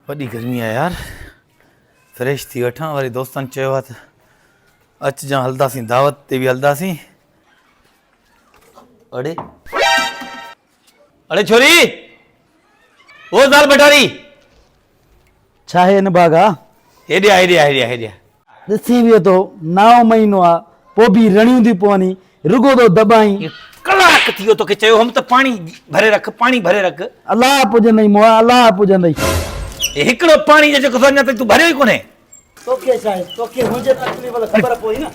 वॾी गर्मी आहे यार। फ्रेश थी वठां, वरी दोस्तनि चयो आहे त अचिजां, हलंदासीं दावत ते बि हलंदासीं। अड़े अड़े छोरी, ओ दाल भटारी छा है न बागा? हेॾे आ, हेॾे आ, हेॾे आ, हेॾे आ। ॾिसी वियो तो 9 महीनो आ, पोइ बि रणियूं थी पवनी, रुगो तो दबाई। कलाक थी वियो तोखे चयो हम त पाणी भरे रख, पाणी भरे रख। अलाह पुजंदई मोआ, अलाह पुजंदई। हिकिड़ो पाणी जो जेको अञा ताईं तूं भरियो ई कोन्हे। तोखे छा आहे? तोखे मुंहिंजे तकलीफ़ त ख़बर पई न।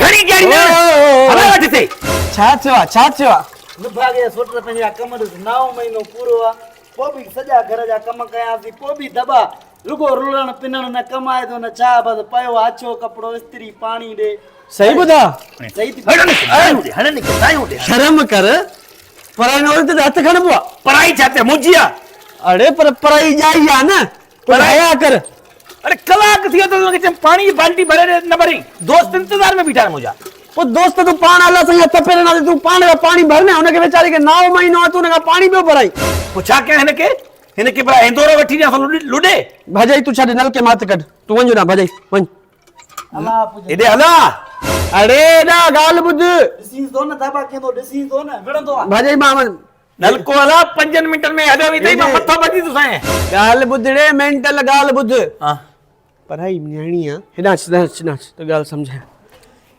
घणी ॾियारी न हला वठी थिए। छा थियो आहे? छा थियो आहे? निभागे सोट पंहिंजा कम ॾिस, 9 महीनो पूरो आहे, पोइ बि सॼा घर जा कम कयासीं, पोइ बि दॿा, रुगो रुलण पिनण न कमाए थो न छा, बसि पियो आहे अछो कपिड़ो इस्त्री पाणी ॾे। सही ॿुधा? सही थी शर्म कर, पराई न औरत ते हथ खणबो आहे। पराई छा ते मुंहिंजी आहे? अड़े पर पराई जाई आहे न, पराया कर। अरे कलाक थी वियो तोखे चयमि पाणी जी बाल्टी भरे न भरी, दोस्त इंतजार में बीठा आहिनि मुंहिंजा। पोइ दोस्त तूं पाण हला सही हथ पेर न तूं पाण पाणी भरने, हुनखे वीचारे खे 9 महीनो आहे, तूं हुनखां पाणी पियो भराई। पोइ छा कयां हिनखे भला हिंदोरो वठी ॾियां लुॾे। भॼाई तूं छॾ, नलके माथ कढ, तूं वञ ना भॼाई वञ। हेॾे हला। अरे ना ॻाल्हि ॿुध, ॾिसीं तो न दाबा केंदो, ॾिसीं तो न विड़ंदो आहे। भॼाई मां नलको हला, 5 मिंटनि में हलियो ई अथई, मां मथो बची थो साईं। ॻाल्हि ॿुध रे, मेंटल ॻाल्हि ॿुध। पढ़ाई न्याणी आहे, हेॾा नाच त ॻाल्हि सम्झाए।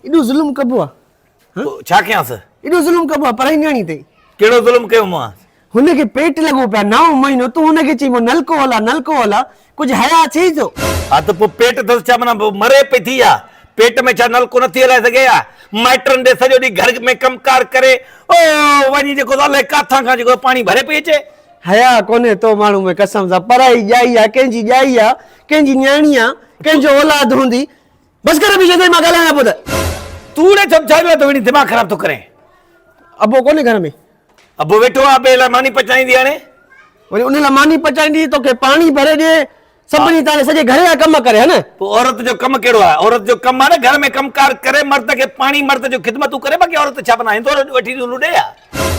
एॾो ज़ुल्म कबो आहे? छा कयांसि? एॾो ज़ुल्म कबो आहे पढ़ाई न्याणी ते? कहिड़ो ज़ुल्म कयो मां? हुनखे पेट लॻो पिया 9 महीनो, तूं हुनखे चई नलको हला, नलको हला, कुझु हया अचे थो? हा त पोइ पेट अथसि छा, माना मरे पई थी आहे? पेट में छा नलको नथी हलाए सघे या? माइटनि ॾे सॼो ॾींहुं घर में कमकार करे ओ वञी जेको अलाए काथां खां जेको पाणी भरे पई अचे। हया कोन्हे तो माण्हू में कसम सां, पढ़ाई ॼाई आहे, कंहिंजी ॼाई आहे, कंहिंजी न्याणी आहे, कंहिंजो औलाद हूंदी। बसि करे बि छॾे, मां ॻाल्हायां पियो त। तूं ने छा पियो त वञी दिमाग़ ख़राब थो करे। अबो कोन्हे घर में? अबो वेठो आहे, ॿिए लाइ मानी पचाईंदी हाणे। वरी उन लाइ मानी पचाईंदी, तोखे पाणी भरे ॾे, सभिनी ताईं सॼे घर जा कम करे, है न? पोइ औरत जो कमु कहिड़ो आहे? औरत जो कमु आहे न घर में कमकार करे, मर्द खे पाणी, मर्द जो ख़िदमतूं करे। बाक़ी औरत छा बना हिंदोरो वठी लुॾे या?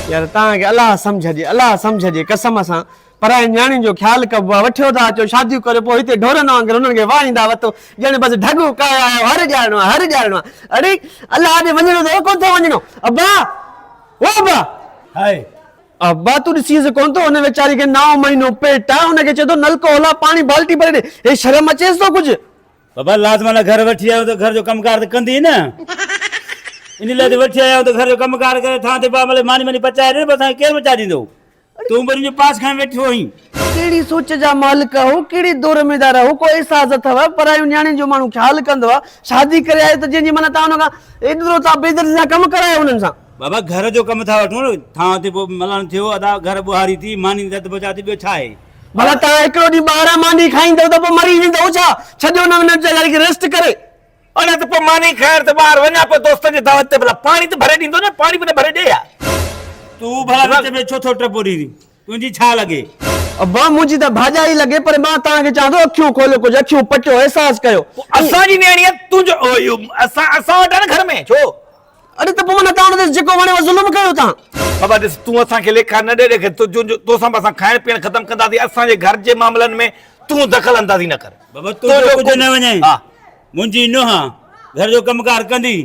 यार तव्हांखे अलाह सम्झजे, अलाह सम्झजे, कसम सां पराई न्याणी जो ख़्यालु कबो आहे। वठियो था अचो, शादियूं करे, पोइ हिते ढोरनि वांगुरु हुननि खे वाहींदा वरितो, ॼण बसि ढगो कया आयो, हर ॼाणो आहे, हर ॼाणो आहे। अरे अलाह ॾे वञणो अथव, कोन थो वञणो? अब्बा, ओ अब्बा, हाय अब्बा, तूं ॾिसीसि कोन थो, हुन वीचारी खे 9 महीनो पेट आहे, हुनखे चए थो नलको हला, पाणी बाल्टी भरे ॾे। हे शर्म अचेसि थो कुझु? बाबा लाज़मान घर वठी आयो त घर जो कमकार त कंदी न, इन लाइ वठी आया त घर जो कमकार करे थां ते मतलब मानी मानी पचाए ॾे, बस केरु पचाए ॾींदो? तूं वरी जो पास खां वेठो आहीं। कहिड़ी सोच जा मालिक हो, कहिड़ी दौर में था रहो, कोई एहसास अथव? परायूं न्याणी जो माण्हू ख़्यालु कंदो आहे। शादी करे आयो त जंहिंजी माना तव्हां हुन खां एतिरो तव्हां बेइज़ती सां कमु करायो हुननि सां। बाबा घर जो कमु था वठूं न, थां ते पोइ मलण थियो, अदा घर ॿुहारी थी, मानी दत पचाती, ॿियो छा आहे? भला तव्हां हिकिड़ो ॾींहुं 12 मानी खाईंदव त पोइ मरी वेंदव छा? छॾियो न हुन वीचारी खे रेस्ट करे। अने त पोइ मानी खाइण त ॿाहिरि वञा पियो दोस्तनि जे दावत ते, भला पाणी त भरे ॾींदो न, पाणी बि न भरे ॾे या? तूं भला विच में छो थो टपो ॾींदी? तुंहिंजी छा लॻे? अब्बा मुंहिंजी त भाॼाई लॻे, पर मां तव्हांखे चवां थो अखियूं खोलियो, कुझु अखियूं पटियो, एहसास कयो। असांजी न्याणी आहे, तुंहिंजो असां वटि आहे न घर में, छो? अरे त पोइ माना तव्हां हुन ते जेको वणे ज़ुल्म कयो तव्हां। बाबा ॾिस, तूं असांखे लेखा न ॾे, देखे तोसां असां खाइण पीअण ख़तमु कंदासीं, असांजे घर जे मामलनि में तूं दख़ल अंदाज़ी न कर। बाबा तूं कुझु न वञे, मुंहिंजी नुंहुं घर जो कमकार कंदी,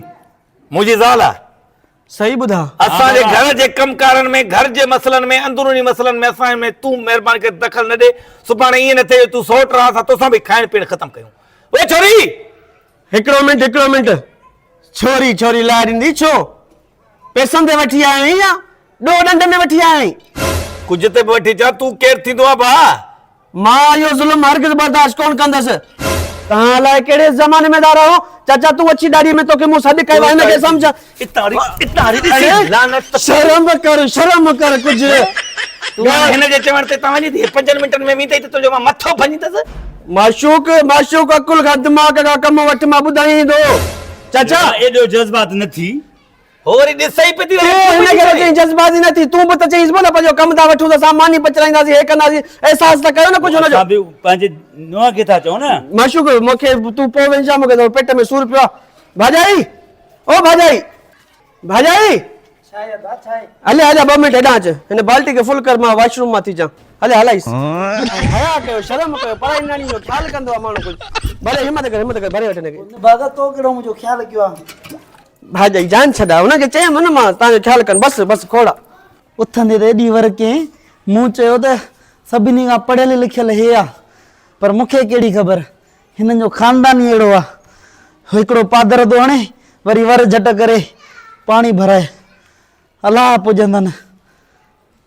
मुंहिंजी ज़ाल आहे। सही ॿुधा? असांजे घर जे कमकारनि में, घर जे मसइलनि में, अंदरूनी मसइलनि में असां में तूं महिरबानी करे दख़ल न ॾे। सुभाणे ईअं न थिए तूं सोट रह, असां तोसां बि खाइण पीअण ख़तमु कयूं। ओए छोरी, हिकिड़ो मिंट, छोरी छोरी लाइ ॾींदी छो? पैसनि ते वठी आया आहीं या ॾो ॾंड में वठी आया आहीं? कुझु ते बि वठी अचां, तूं केरु थींदो आहे भाउ? मां इहो ज़ुल्म हरगिज़ बर्दाश्त कोन कंदसि। तव्हां अलाए कहिड़े ज़माने में था रहो? चाचा तूं अची ॾाढी में तोखे मूं सॾु कयो आहे, हिनखे सम्झ। शर्म कर कुझु। हिन जे चवण ते तव्हां वञी 5 मिंटनि में वीं तुंहिंजो मां मथो भञींदसि। माशूक अकुल खां दिमाग़ खां कमु वटि मां ॿुधाईंदो। चाचा एॾो जज़्बात न थी, होरी ॾिसई पई थी हिनखे जज़्बाती न थी, तूं बि त चईस न पंहिंजो कमु था वठूं त असां मानी पचाईंदासीं, हे कंदासीं, एहसास त कयो न कुझु हुनजो। पंहिंजे नुंहुं खे था चओ न। माशूक मूंखे तूं पोइ वञ छा, मूंखे पेट में सूर पियो आहे। भाॼाई, ओ भाॼाई, हले आजा 2 मिनट हेॾां अच हिन बाल्टी खे फुल कर मां वॉशरूम मां थी अचां हले हलाइस हया कयो शर्म कयो पढ़ाई नानी जो ख्याल कंदो आहे माण्हू कुझु भले हिम्मत कर भरे वठ हिनखे बागा तो कहिड़ो मुंहिंजो ख्यालु कयो आहे भाॼई जान छॾा हुनखे चयमि न मां तव्हांजो ख्यालु कनि बसि खोड़ा उथंदे त एॾी वर कयईं मूं चयो त सभिनी खां पढ़ियल लिखियल हे आहे पर मूंखे कहिड़ी ख़बर हिननि जो ख़ानदान ई अहिड़ो आहे हिकिड़ो पादर थो हणे वरी वर झट करे पाणी भराए अलाह पुॼंदनि